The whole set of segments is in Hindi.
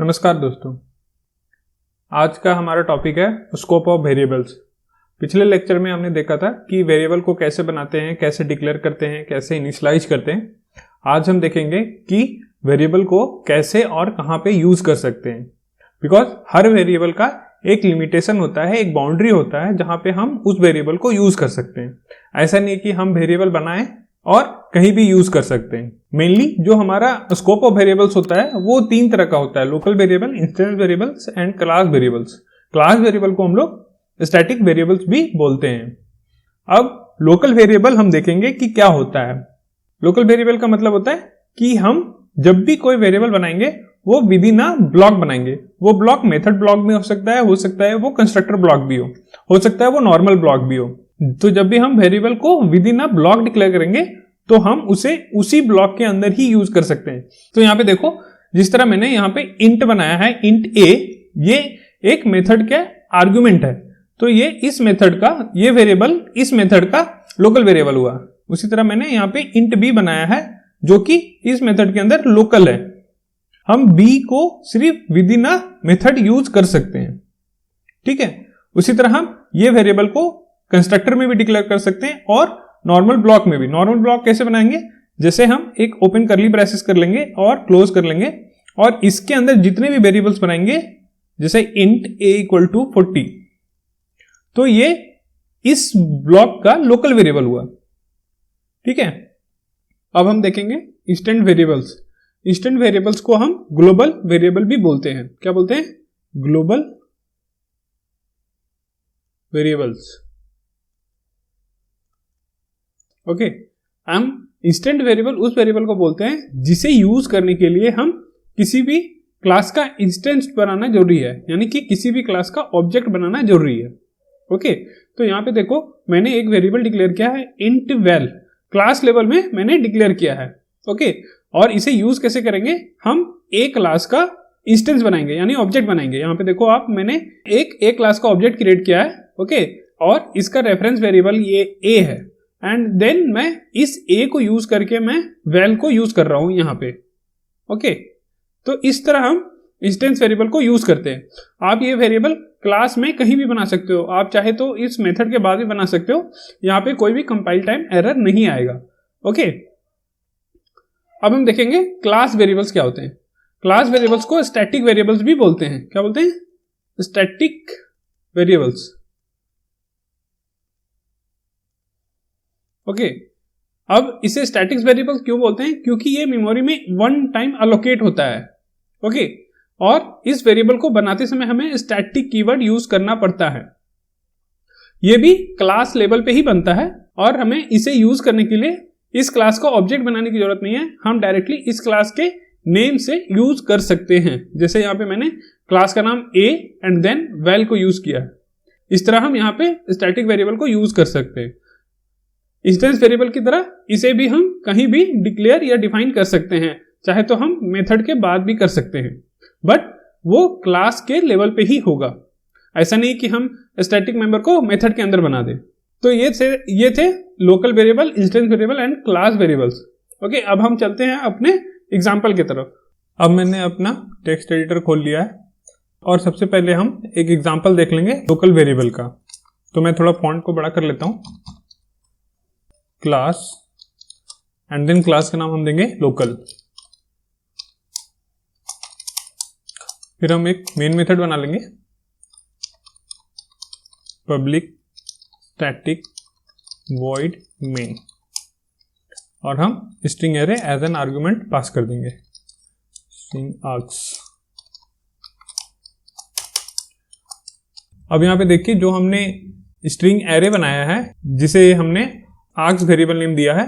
नमस्कार दोस्तों, आज का हमारा टॉपिक है स्कोप ऑफ वेरिएबल्स। पिछले लेक्चर में हमने देखा था कि वेरिएबल को कैसे बनाते हैं, कैसे डिक्लेयर करते हैं, कैसे इनिशियलाइज करते हैं। आज हम देखेंगे कि वेरिएबल को कैसे और कहाँ पे यूज कर सकते हैं। बिकॉज हर वेरिएबल का एक लिमिटेशन होता है, एक बाउंड्री होता है जहाँ पे हम उस वेरिएबल को यूज कर सकते हैं। ऐसा नहीं कि हम वेरिएबल बनाएं और कहीं भी यूज कर सकते हैं। मेनली जो हमारा स्कोप ऑफ वेरिएबल्स होता है वो तीन तरह का होता है: local variable, instance variables and class variables. Class variable को हम लोग स्टैटिक वेरिएबल्स भी बोलते हैं। अब लोकल वेरिएबल हम देखेंगे कि क्या होता है। लोकल वेरिएबल का मतलब होता है कि हम जब भी कोई वेरिएबल बनाएंगे वो विद इन अ ब्लॉक बनाएंगे। वो ब्लॉक मेथड ब्लॉक भी हो सकता है वो कंस्ट्रक्टर ब्लॉक भी हो सकता है वो नॉर्मल ब्लॉक भी हो। तो जब भी हम वेरिएबल को with in a block declare करेंगे तो हम उसे उसी ब्लॉक के अंदर ही यूज कर सकते हैं। तो यहाँ पे देखो, जिस तरह मैंने यहाँ पे इंट बनाया है, इंट ए, ये एक मेथड का आर्गुमेंट है। तो ये इस मेथड का, ये वेरिएबल इस मेथड का लोकल वेरिएबल हुआ। उसी तरह मैंने यहाँ पे इंट बी बनाया है जो कि इस मेथड के अंदर लोकल है। हम बी को सिर्फ with in a method use कर सकते हैं, ठीक है। उसी तरह हम ये वेरिएबल को कंस्ट्रक्टर में भी डिक्लेयर कर सकते हैं और नॉर्मल ब्लॉक में भी। नॉर्मल ब्लॉक कैसे बनाएंगे? जैसे हम एक ओपन करली ब्रेसेस कर लेंगे और क्लोज कर लेंगे और इसके अंदर जितने भी वेरिएबल्स बनाएंगे, जैसे इंट ए इक्वल टू 40, तो ये इस ब्लॉक का लोकल वेरिएबल हुआ, ठीक है। अब हम देखेंगे इंस्टेंट वेरिएबल्स। इंस्टेंट वेरिएबल्स को हम ग्लोबल वेरिएबल भी बोलते हैं। क्या बोलते हैं? Global variables. ओके, हम इंस्टेंट वेरिएबल उस वेरिएबल को बोलते हैं जिसे यूज करने के लिए हम किसी भी क्लास का इंस्टेंस बनाना जरूरी है, यानी कि किसी भी क्लास का ऑब्जेक्ट बनाना जरूरी है। ओके, तो यहां पे देखो, मैंने एक वेरिएबल डिक्लेयर किया है इंट वैल, क्लास लेवल में मैंने डिक्लेयर किया है। ओके, और इसे यूज कैसे करेंगे? हम ए क्लास का इंस्टेंस बनाएंगे, यानी ऑब्जेक्ट बनाएंगे। यहां पे देखो आप, मैंने एक ए क्लास का ऑब्जेक्ट क्रिएट किया है, ओके, और इसका रेफरेंस वेरिएबल ये ए है। एंड देन मैं इस ए को यूज करके मैं वैल को यूज कर रहा हूं यहां पे। ओके, तो इस तरह हम इंस्टेंस वेरिएबल को यूज करते हैं। आप ये वेरिएबल क्लास में कहीं भी बना सकते हो, आप चाहे तो इस मेथड के बाद भी बना सकते हो। यहां पे कोई भी कंपाइल टाइम एरर नहीं आएगा। ओके, अब हम देखेंगे क्लास वेरिएबल्स क्या होते हैं। क्लास वेरिएबल्स को स्टैटिक वेरिएबल्स भी बोलते हैं। क्या बोलते हैं? Static variables. ओके, अब इसे स्टैटिक वेरिएबल्स क्यों बोलते हैं? क्योंकि ये मेमोरी में वन टाइम अलोकेट होता है। ओके, और इस वेरिएबल को बनाते समय हमें स्टैटिक कीवर्ड यूज करना पड़ता है। ये भी क्लास लेवल पे ही बनता है और हमें इसे यूज करने के लिए इस क्लास का ऑब्जेक्ट बनाने की जरूरत नहीं है। हम डायरेक्टली इस क्लास के नेम से यूज कर सकते हैं। जैसे यहाँ पे मैंने क्लास का नाम ए एंड देन वैल को यूज किया। इस तरह हम यहाँ पे स्टैटिक वेरिएबल को यूज कर सकते हैं। इंस्टेंस वेरिएबल की तरह इसे भी हम कहीं भी डिक्लेयर या डिफाइन कर सकते हैं, चाहे तो हम मेथड के बाद भी कर सकते हैं, बट वो क्लास के लेवल पे ही होगा। ऐसा नहीं कि हम स्टैटिक मेंबर को मेथड के अंदर बना दें। तो ये थे local variable, instance variable and class variables. Okay, अब हम चलते हैं अपने एग्जाम्पल की तरफ। अब मैंने अपना टेक्स्ट एडिटर खोल लिया है और सबसे पहले हम एक एग्जाम्पल देख लेंगे लोकल वेरिएबल का। तो मैं थोड़ा फॉन्ट को बड़ा कर लेता हूं, क्लास, एंड देन क्लास का नाम हम देंगे लोकल। फिर हम एक मेन मेथड बना लेंगे, पब्लिक स्टैटिक वॉइड मेन, और हम string array as an argument pass कर देंगे, स्ट्रिंग आर्ग्स। अब यहां पे देखिए, जो हमने स्ट्रिंग एरे बनाया है जिसे हमने आर्ग्स वेरिएबल नेम दिया है,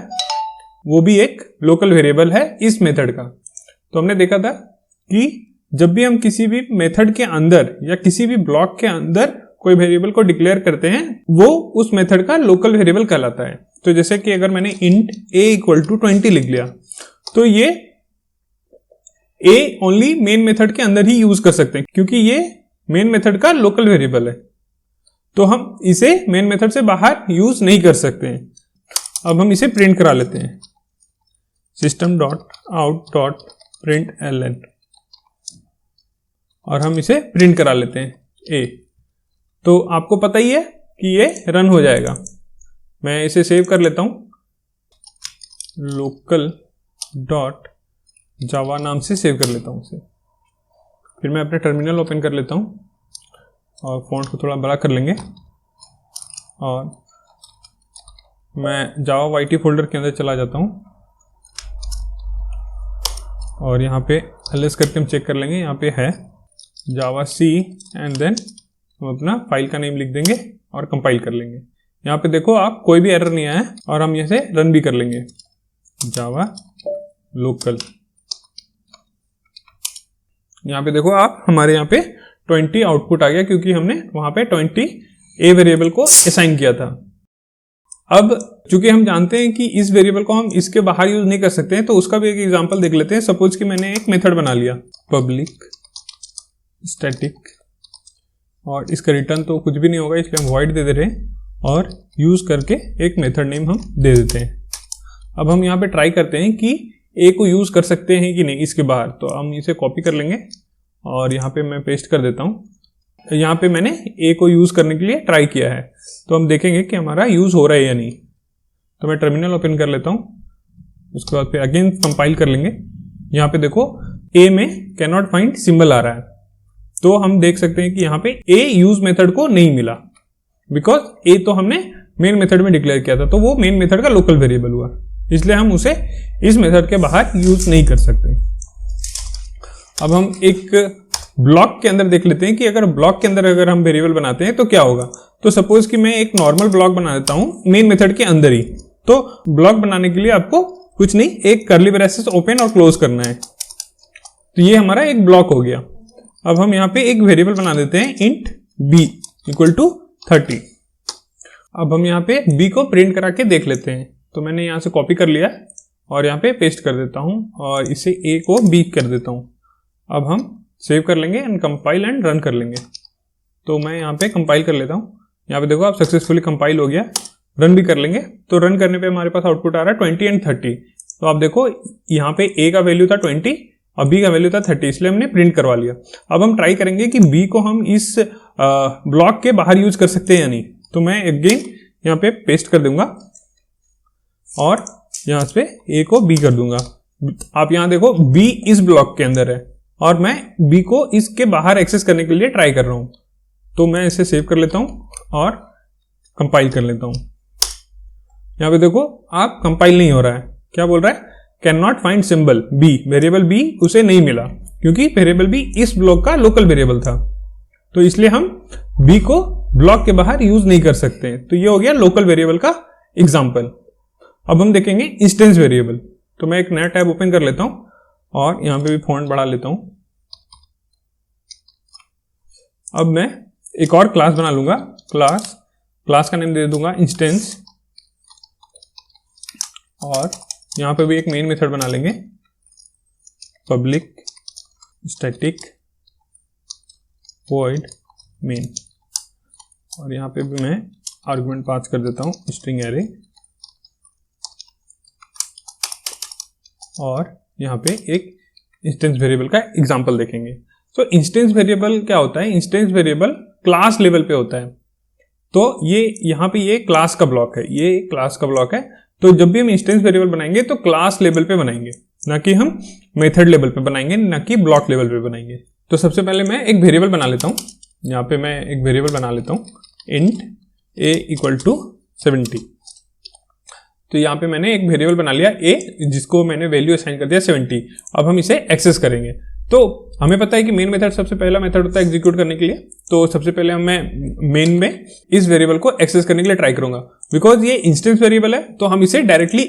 वो भी एक लोकल वेरिएबल है इस मेथड का। तो हमने देखा था कि जब भी हम किसी भी मेथड के अंदर या किसी भी ब्लॉक के अंदर कोई वेरिएबल को डिक्लेयर करते हैं, वो उस मेथड का लोकल वेरिएबल कहलाता है। तो जैसे कि अगर मैंने इंट ए इक्वल टू 20 लिख लिया, तो ये ए ओनली मेन मेथड के अंदर ही यूज कर सकते हैं, क्योंकि ये मेन मेथड का लोकल वेरिएबल है। तो हम इसे मेन मेथड से बाहर यूज नहीं कर सकते हैं। अब हम इसे प्रिंट करा लेते हैं, system.out.println। और हम इसे प्रिंट करा लेते हैं a। तो आपको पता ही है कि ये रन हो जाएगा। मैं इसे सेव कर लेता हूँ, local.java नाम से सेव कर लेता हूँ इसे। फिर मैं अपने टर्मिनल ओपन कर लेता हूँ और फॉन्ट को थोड़ा बड़ा कर लेंगे और मैं जावा YT फोल्डर के अंदर चला जाता हूँ और यहाँ पे ls करके हम चेक कर लेंगे। यहाँ पे है जावा C एंड देन हम अपना फाइल का नेम लिख देंगे और कंपाइल कर लेंगे। यहाँ पे देखो आप कोई भी एरर नहीं आया है और हम इसे रन भी कर लेंगे। जावा लोकल, यहाँ पे देखो आप हमारे यहाँ पे 20 आउटपुट आ गया क्योंकि हमने वहां पे 20 a वेरिएबल को असाइन किया था। अब चूंकि हम जानते हैं कि इस वेरिएबल को हम इसके बाहर यूज नहीं कर सकते हैं, तो उसका भी एक एग्जांपल देख लेते हैं। सपोज कि मैंने एक मेथड बना लिया पब्लिक स्टैटिक, और इसका रिटर्न तो कुछ भी नहीं होगा इसलिए हम वॉइड दे दे रहे हैं और यूज करके एक मेथड नेम हम दे देते हैं। अब हम यहाँ पे ट्राई करते हैं कि a को यूज कर सकते हैं कि नहीं इसके बाहर। तो हम इसे कॉपी कर लेंगे और यहाँ पे मैं पेस्ट कर देता हूँ। यहाँ पे मैंने a को यूज करने के लिए ट्राई किया है, तो हम देखेंगे कि हमारा यूज हो रहा है या नहीं। तो मैं टर्मिनल ओपन कर लेता हूँ, उसके बाद फिर अगेन कंपाइल कर लेंगे। यहाँ पे देखो a में कैन नॉट फाइंड सिंबल आ रहा है, तो हम देख सकते हैं कि यहाँ पे a यूज मेथड को नहीं मिला बिकॉज a तो हमने मेन मेथड में डिक्लेयर किया था, तो वो मेन मेथड का लोकल वेरिएबल हुआ, इसलिए हम उसे इस मेथड के बाहर यूज नहीं कर सकते। अब हम एक ब्लॉक के अंदर देख लेते हैं कि अगर ब्लॉक के अंदर अगर हम वेरिएबल बनाते हैं तो क्या होगा। तो सपोज कि मैं एक नॉर्मल ब्लॉक बना देता हूं मेन मेथड के अंदर ही। तो ब्लॉक बनाने के लिए आपको कुछ नहीं, एक कर्ली ब्रेसेस ओपन और क्लोज करना है। तो ये हमारा एक ब्लॉक हो गया। अब हम यहाँ पे एक वेरिएबल बना देते हैं इंट b इक्वल टू 30। अब हम यहाँ पे b को प्रिंट करा के देख लेते हैं। तो मैंने यहाँ से कॉपी कर लिया और यहाँ पे पेस्ट कर देता हूँ और इसे a को b कर देता हूँ। अब हम सेव कर लेंगे एंड कंपाइल एंड रन कर लेंगे। तो मैं यहाँ पे कंपाइल कर लेता हूँ। यहाँ पे देखो आप सक्सेसफुली कंपाइल हो गया। रन भी कर लेंगे। तो रन करने पे हमारे पास आउटपुट आ रहा है 20 एंड 30। तो आप देखो यहाँ पे a का वैल्यू था 20 और b का वैल्यू था 30, इसलिए हमने प्रिंट करवा लिया। अब हम ट्राई करेंगे कि b को हम इस ब्लॉक के बाहर यूज कर सकते हैं या नहीं। तो मैं अगेन यहाँ पे पेस्ट कर दूंगा और यहाँ पे a को b कर दूंगा। आप यहाँ देखो b इस ब्लॉक के अंदर है और मैं b को इसके बाहर एक्सेस करने के लिए ट्राई कर रहा हूं। तो मैं इसे सेव कर लेता हूं और कंपाइल कर लेता हूं। यहाँ पे देखो आप कंपाइल नहीं हो रहा है, क्या बोल रहा है, can not find symbol b, variable b उसे नहीं मिला क्योंकि वेरिएबल b इस ब्लॉक का लोकल वेरिएबल था। तो इसलिए हम b को ब्लॉक के बाहर यूज नहीं कर सकते। तो ये हो गया लोकल वेरिएबल का एग्जाम्पल। अब हम देखेंगे इंस्टेंस वेरिएबल। तो मैं एक नया टैब ओपन कर लेता हूं और यहां पे भी फॉन्ट बढ़ा लेता हूं। अब मैं एक और क्लास बना लूंगा। क्लास का नेम दे दूंगा इंस्टेंस और यहां पे भी एक मेन मेथड बना लेंगे पब्लिक स्टैटिक वॉइड मेन, और यहां पे भी मैं आर्गुमेंट पास कर देता हूं स्ट्रिंग एरे, और यहाँ पे एक इंस्टेंस वेरिएबल का एग्जांपल देखेंगे। तो इंस्टेंस वेरिएबल क्या होता है, इंस्टेंस वेरिएबल क्लास लेवल पे होता है। तो ये यहाँ पे ये क्लास का ब्लॉक है, ये क्लास का ब्लॉक है। तो जब भी हम इंस्टेंस वेरिएबल बनाएंगे तो क्लास लेवल पे बनाएंगे, ना कि हम मेथड लेवल पे बनाएंगे, ना कि ब्लॉक लेवल पे बनाएंगे। तो सबसे पहले मैं एक वेरिएबल बना लेता हूँ। यहाँ पे मैं एक वेरिएबल बना लेता हूँ इंट a इक्वल टू 70। तो यहाँ पे मैंने एक वेरिएबल बना लिया a, जिसको मैंने वैल्यू असाइन कर दिया 70। अब हम इसे एक्सेस करेंगे। तो हमें पता है कि मेन मेथड सबसे पहला मेथड होता है एग्जीक्यूट करने के लिए। तो सबसे पहले मैं मेन में इस वेरिएबल को एक्सेस करने के लिए ट्राई करूंगा। बिकॉज ये इंस्टेंस वेरिएबल है तो हम इसे डायरेक्टली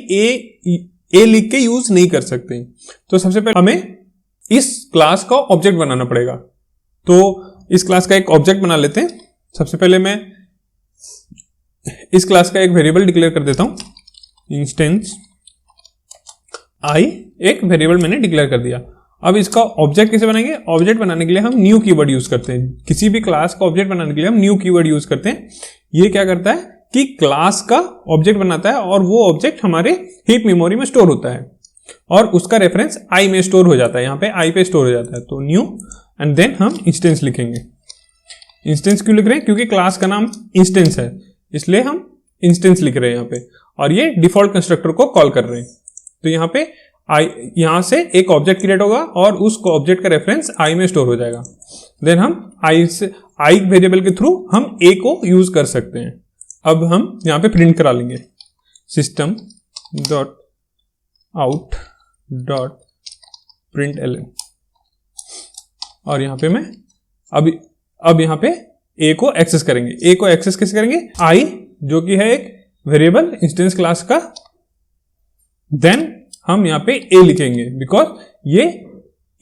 a लिख के यूज नहीं कर सकते। तो सबसे पहले हमें इस क्लास का ऑब्जेक्ट बनाना पड़ेगा। तो इस क्लास का एक ऑब्जेक्ट बना लेते हैं। सबसे पहले मैं इस क्लास का एक वेरिएबल डिक्लेयर कर देता हूं इंस्टेंस i, एक वेरिएबल मैंने डिक्लेयर कर दिया। अब इसका ऑब्जेक्ट कैसे बनाएंगे, ऑब्जेक्ट बनाने के लिए हम न्यू कीवर्ड यूज करते हैं। किसी भी क्लास का ऑब्जेक्ट बनाने के लिए हम न्यू कीवर्ड यूज करते हैं। ये क्या करता है कि क्लास का ऑब्जेक्ट बनाता है और वो ऑब्जेक्ट हमारे हीप मेमोरी में स्टोर होता है और उसका रेफरेंस i में स्टोर हो जाता है, यहाँ पे i पे स्टोर हो जाता है। तो न्यू एंड देन हम इंस्टेंस लिखेंगे। इंस्टेंस क्यों लिख रहे हैं? क्योंकि क्लास का नाम इंस्टेंस है, इसलिए हम इंस्टेंस लिख रहे हैं यहाँ पे, और ये डिफॉल्ट कंस्ट्रक्टर को कॉल कर रहे हैं। तो यहाँ पे यहाँ से एक ऑब्जेक्ट क्रिएट होगा और उस ऑब्जेक्ट का रेफरेंस आई में स्टोर हो जाएगा। देन हम आई वेरिएबल के थ्रू हम ए को यूज कर सकते हैं। अब हम यहाँ पे प्रिंट करा लेंगे system dot out dot println, और यहाँ पे मैं अब यहाँ पे ए को एक्सेस करेंगे। ए को एक्सेस कैसे करेंगे? आई जो कि है एक वेरिएबल इंस्टेंस क्लास का, देन हम यहाँ पे ए लिखेंगे बिकॉज ये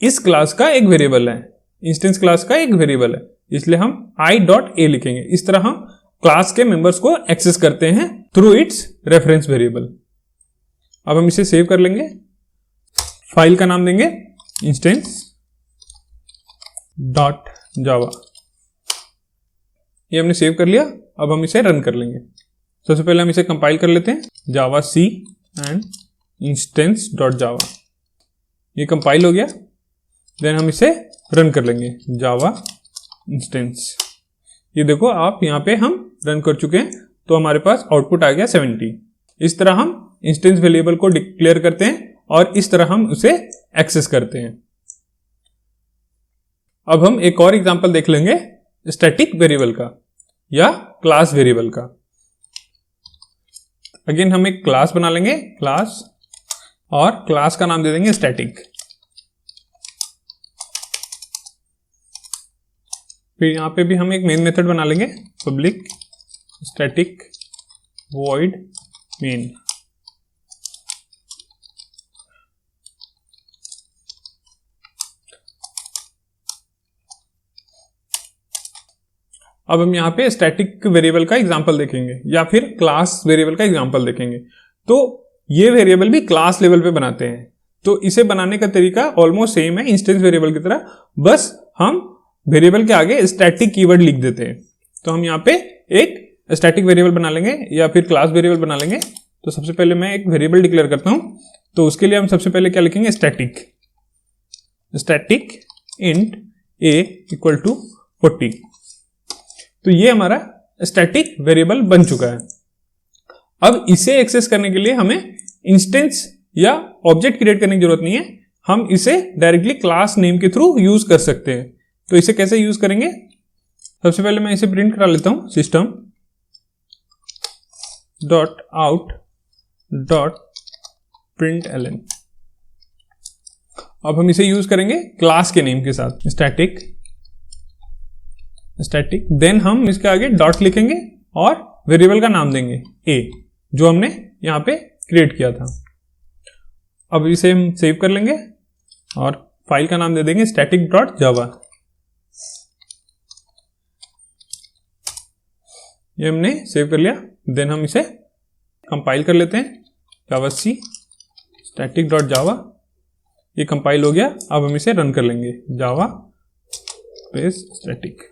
इस क्लास का एक वेरिएबल है, इंस्टेंस क्लास का एक वेरिएबल है, इसलिए हम आई डॉट ए लिखेंगे। इस तरह हम क्लास के मेंबर्स को एक्सेस करते हैं थ्रू इट्स रेफरेंस वेरिएबल। अब हम इसे सेव कर लेंगे, फाइल का नाम देंगे इंस्टेंस डॉट जावा। ये हमने सेव कर लिया। अब हम इसे रन कर लेंगे। सबसे पहले हम इसे कंपाइल कर लेते हैं, जावा सी एंड इंस्टेंस डॉट जावा। ये कंपाइल हो गया। देन हम इसे रन कर लेंगे, जावा इंस्टेंस। ये देखो आप यहाँ पे हम रन कर चुके हैं, तो हमारे पास आउटपुट आ गया 70। इस तरह हम इंस्टेंस वेरिएबल को डिक्लेयर करते हैं और इस तरह हम उसे एक्सेस करते हैं। अब हम एक और एग्जांपल देख लेंगे स्टैटिक वेरिएबल का या क्लास वेरिएबल का। अगेन हम एक क्लास बना लेंगे, क्लास, और क्लास का नाम दे देंगे स्टैटिक। फिर यहां पे भी हम एक मेन मेथड बना लेंगे, पब्लिक स्टैटिक वॉइड मेन। अब हम यहाँ पे स्टैटिक वेरिएबल का एग्जांपल देखेंगे या फिर क्लास वेरिएबल का एग्जांपल देखेंगे। तो ये वेरिएबल भी क्लास लेवल पे बनाते हैं, तो इसे बनाने का तरीका ऑलमोस्ट सेम है इंस्टेंस वेरिएबल की तरह, बस हम वेरिएबल के आगे स्टैटिक कीवर्ड लिख देते हैं। तो हम यहाँ पे एक स्टैटिक वेरिएबल बना लेंगे या फिर क्लास वेरिएबल बना लेंगे। तो सबसे पहले मैं एक वेरिएबल डिक्लेयर करता हूं, तो उसके लिए हम सबसे पहले क्या लिखेंगे? Static int a equal to 40। तो ये हमारा स्टैटिक वेरिएबल बन चुका है। अब इसे एक्सेस करने के लिए हमें इंस्टेंस या ऑब्जेक्ट क्रिएट करने की जरूरत नहीं है, हम इसे डायरेक्टली क्लास नेम के थ्रू यूज कर सकते हैं। तो इसे कैसे यूज करेंगे? सबसे पहले मैं इसे प्रिंट करा लेता हूं, system dot out dot println। अब हम इसे यूज करेंगे क्लास के नेम के साथ, स्टैटिक, देन हम इसके आगे डॉट लिखेंगे और वेरिएबल का नाम देंगे a, जो हमने यहां पे क्रिएट किया था। अब इसे हम सेव कर लेंगे और फाइल का नाम दे देंगे स्टैटिक डॉट जावा। ये हमने सेव कर लिया। देन हम इसे कंपाइल कर लेते हैं, जावा सी स्टैटिक डॉट जावा। ये कंपाइल हो गया। अब हम इसे रन कर लेंगे, जावा स्पेस स्टैटिक।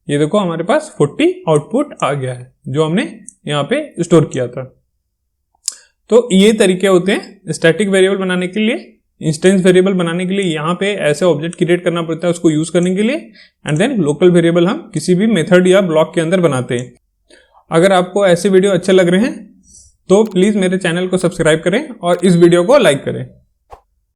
ये देखो हमारे पास 40 आउटपुट आ गया है जो हमने यहाँ पे स्टोर किया था। तो ये तरीके होते हैं स्टैटिक वेरिएबल बनाने के लिए, इंस्टेंस वेरिएबल बनाने के लिए। यहाँ पे ऐसे ऑब्जेक्ट क्रिएट करना पड़ता है उसको यूज करने के लिए, एंड देन लोकल वेरिएबल हम किसी भी मेथड या ब्लॉक के अंदर बनाते हैं। अगर आपको ऐसे वीडियो अच्छे लग रहे हैं तो प्लीज मेरे चैनल को सब्सक्राइब करें और इस वीडियो को लाइक करें।